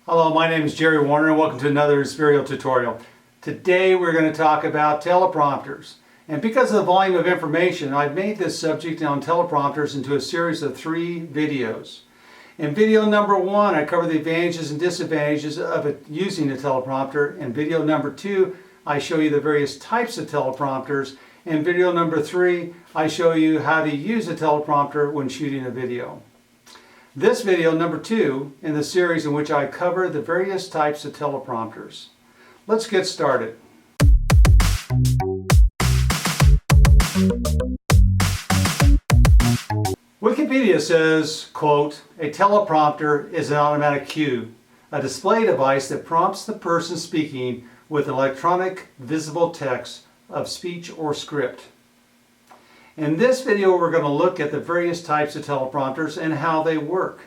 Hello, my name is Jerry Warner and welcome to another Inspirial tutorial. Today we're going to talk about teleprompters. And because of the volume of information, I've made this subject on teleprompters into a series of 3 videos. In video number 1, I cover the advantages and disadvantages of using a teleprompter. In video number 2, I show you the various types of teleprompters. In video number 3, I show you how to use a teleprompter when shooting a video. This video, number 2, in the series in which I cover the various types of teleprompters. Let's get started. Wikipedia says, quote, "A teleprompter is an automatic cue, a display device that prompts the person speaking with electronic visible text of speech or script." In this video, we're going to look at the various types of teleprompters and how they work.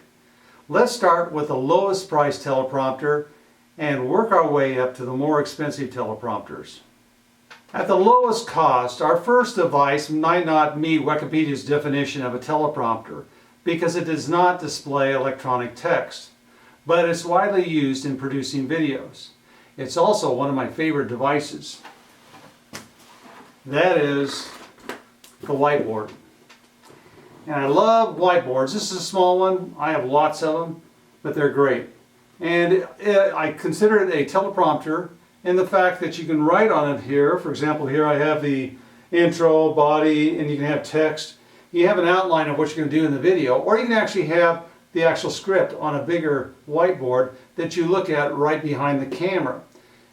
Let's start with the lowest price teleprompter and work our way up to the more expensive teleprompters. At the lowest cost, our first device might not meet Wikipedia's definition of a teleprompter because it does not display electronic text, but it's widely used in producing videos. It's also one of my favorite devices. That is the Whiteboard. And I love whiteboards. This is a small one. I have lots of them, but they're great. And I consider it a teleprompter in the fact that you can write on it here. For example, here I have the intro, body, and you can have text. You have an outline of what you're going to do in the video, or you can actually have the actual script on a bigger whiteboard that you look at right behind the camera.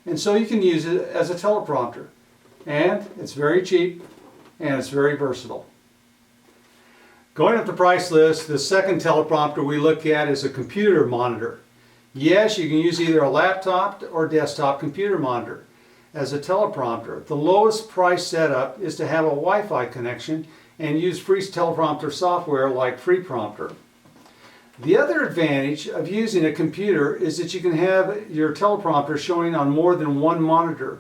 And so you can use it as a teleprompter. And it's very cheap, and it's very versatile. Going up the price list, the second teleprompter we look at is a computer monitor. Yes, you can use either a laptop or desktop computer monitor as a teleprompter. The lowest price setup is to have a Wi-Fi connection and use free teleprompter software like FreePrompter. The other advantage of using a computer is that you can have your teleprompter showing on more than one monitor.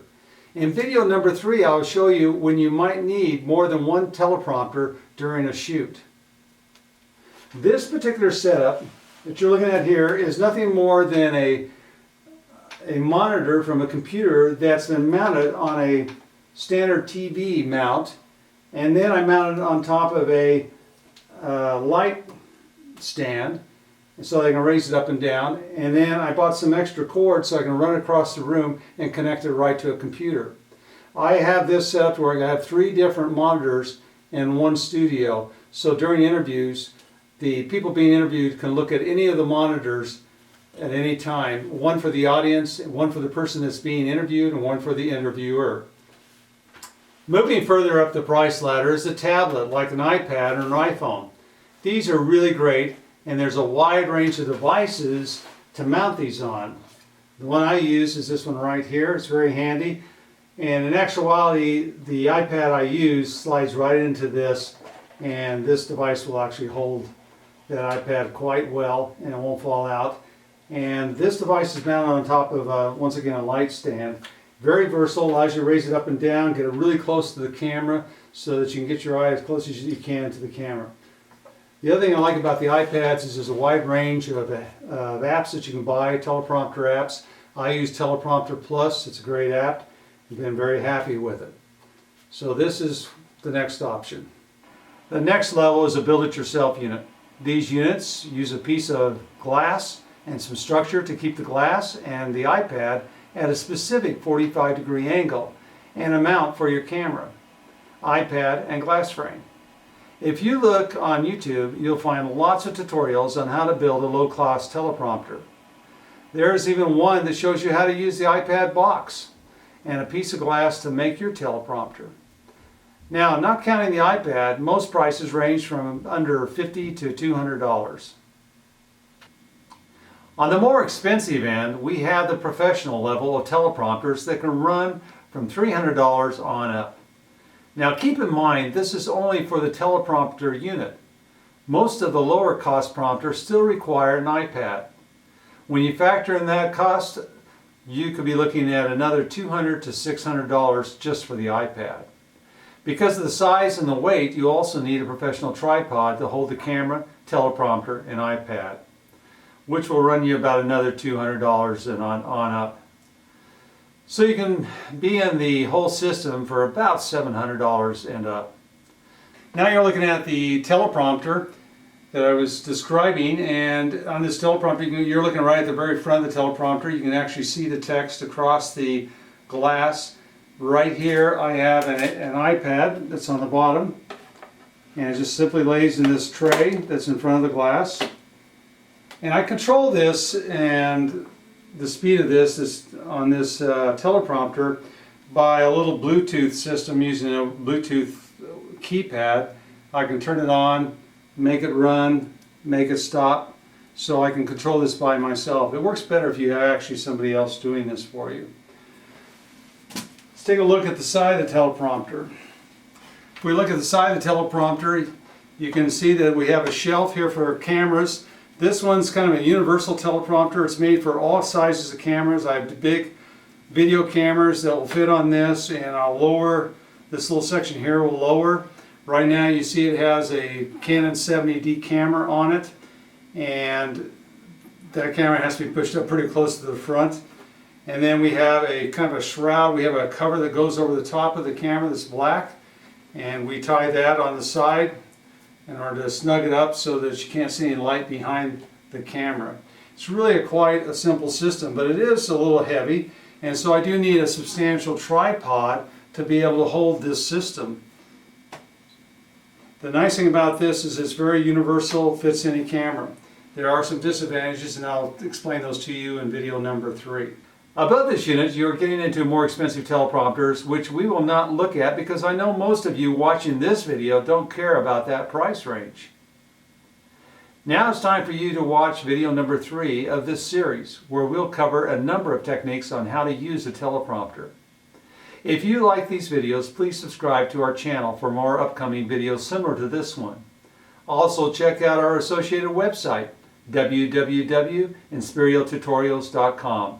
In video number 3, I'll show you when you might need more than one teleprompter during a shoot. This particular setup that you're looking at here is nothing more than a monitor from a computer that's been mounted on a standard TV mount, and then I mounted it on top of a light stand so I can raise it up and down, and then I bought some extra cord so I can run it across the room and connect it right to a computer. I have this set up where I have 3 different monitors in one studio, so during interviews the people being interviewed can look at any of the monitors at any time. One for the audience, one for the person that's being interviewed, and one for the interviewer. Moving further up the price ladder is a tablet like an iPad or an iPhone. These are really great, and there's a wide range of devices to mount these on. The one I use is this one right here. It's very handy, and in actuality the iPad I use slides right into this, and this device will actually hold that iPad quite well and it won't fall out. And this device is mounted on top of once again a light stand. Very versatile, allows you to raise it up and down, get it really close to the camera so that you can get your eye as close as you can to the camera. The other thing I like about the iPads is there's a wide range of apps that you can buy, teleprompter apps. I use Teleprompter Plus. It's a great app. I've been very happy with it. So this is the next option. The next level is a build-it-yourself unit. These units use a piece of glass and some structure to keep the glass and the iPad at a specific 45-degree angle and a mount for your camera, iPad, and glass frame. If you look on YouTube, you'll find lots of tutorials on how to build a low-cost teleprompter. There's even one that shows you how to use the iPad box and a piece of glass to make your teleprompter. Now, not counting the iPad, most prices range from under $50 to $200. On the more expensive end, we have the professional level of teleprompters that can run from $300 on up. Now keep in mind, this is only for the teleprompter unit. Most of the lower cost prompters still require an iPad. When you factor in that cost, you could be looking at another $200 to $600 just for the iPad. Because of the size and the weight, you also need a professional tripod to hold the camera, teleprompter, and iPad. which will run you about another $200 and on up. So you can be in the whole system for about $700 and up. Now you're looking at the teleprompter that I was describing, and on this teleprompter you're looking right at the very front of the teleprompter. You can actually see the text across the glass. Right here I have an iPad that's on the bottom, and it just simply lays in this tray that's in front of the glass. And I control this and the speed of this on this teleprompter by a little Bluetooth system using a Bluetooth keypad. I can turn it on, make it run, make it stop, so I can control this by myself. It works better if you have actually somebody else doing this for you. Let's take a look at the side of the teleprompter. If we look at the side of the teleprompter, you can see that we have a shelf here for cameras. This one's kind of a universal teleprompter. It's made for all sizes of cameras. I have the big video cameras that will fit on this, and I'll lower this little section here. Will lower. Right now you see it has a Canon 70D camera on it, and that camera has to be pushed up pretty close to the front. And then we have a kind of a shroud. We have a cover that goes over the top of the camera that's black, and we tie that on the side in order to snug it up so that you can't see any light behind the camera. It's really quite a simple system, but it is a little heavy, and so I do need a substantial tripod to be able to hold this system. The nice thing about this is it's very universal, fits any camera. There are some disadvantages, and I'll explain those to you in video number 3. Above this unit, you're getting into more expensive teleprompters, which we will not look at because I know most of you watching this video don't care about that price range. Now it's time for you to watch video number 3 of this series, where we'll cover a number of techniques on how to use a teleprompter. If you like these videos, please subscribe to our channel for more upcoming videos similar to this one. Also check out our associated website, www.inspiriotutorials.com.